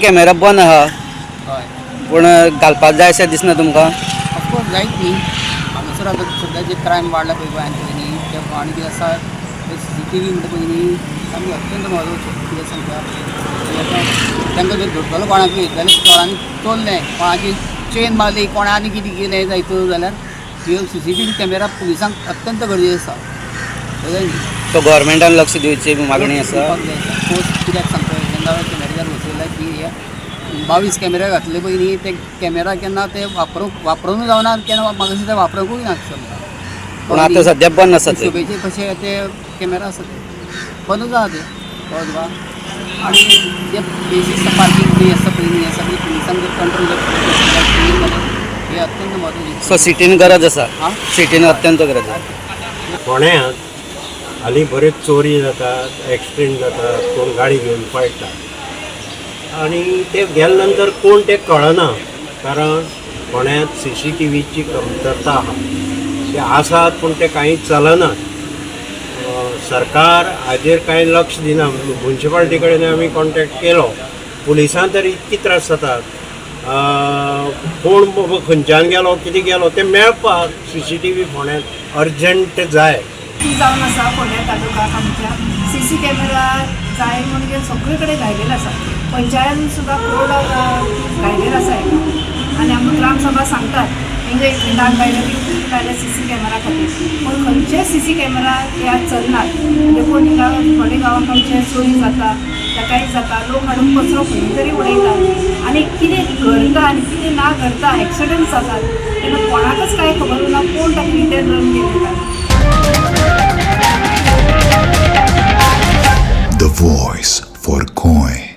Camera बंद आहा हय पूण घालपाक जाय अशें दिसना तुमकां? ऑफकोर्स जायत न्ही. हांगासर आतां सद्या जे क्रायम वाडला पळय गोंयांत पळय न्ही ते आनी कितें आसा CCTV म्हणटा पळय न्ही सामकें अत्यंत म्हत्वाचें कितें सांगता तांकां जर धरतलो कोणाकूय जाल्यार चोरांनी चोरलें कोणाची चेन मारली कोणानी कितें केलें जायत जाल्यार ह्यो CCTV कॅमेरा पुलिसांक अत्यंत गरजेचो आसा कळ्ळें न्ही. तो गव्हर्मेंटान लक्ष दिवची मागणी आसा. पोस्ट कित्याक सांगता जेन्ना कॅमेरा वचयला की हे 22 कॅमेरा घातले पळय न्ही ते कॅमेरा केन्ना ते वापरूंक जावना केन्ना म्हाका दिसता वापरूंकूय ना समजा. पूण आतां सद्या बंद आसा ते. शोभेचे कशे ते कॅमेरा आसा ते बंदूच आहा ते कळ्ळें तुका. आनी जे बेसीस पार्किंग बी आसा पळय न्ही हे सगळें पुलिसांक जर कंट्रोल जाल्यार हे अत्यंत म्हत्वाचें. सो सिटीन गरज आसा. हां सिटीन अत्यंत गरज आसा. फोंड्यांत हालीं बरेच चोरी जातात, एक्सिडेंट जातात, कोण गाडी घेवन पळटात आनी ते गेले नंतर कोण ते कळना कारण फोंड्यांत CCTVची कमतरता आहा. ते आसात पूण ते कांय चलना. सरकार हाजेर कांय लक्ष दिना. म्युन्सिपालिटी कडेन आमी कॉन्टेक्ट केलो, पुलिसां तर इतकी त्रास जातात. कोण खंयच्यान गेलो कितें गेलो ते मेळपाक CCTV फोंड्यांत अर्जंट जाय. जावन आसा फोंड्या तालुकाक आमच्या CC कॅमेरा जाय म्हणजे सगळे कडेन घायलेलो आसा. पंचायत सुद्दां कोड घायलेलो आसा हेका आनी आमकां ग्रामसभा सांगतात तेंगे इतली दाग घायले CC कॅमेरा खातीर पूण खंयचे CC कॅमेरा ह्या चलनात. म्हणजे कोण थोडे गांवांत आमचे चोरी जाता डकायत जाता लोक हाडून कचरो खंय तरी उडयतात आनी कितें घडटा आनी कितें ना घडटा एक्सिडंट जातात तेन्ना कोणाकच कांय खबर उरना कोण ताका रिटर्न रन घेता. The voice for Coin.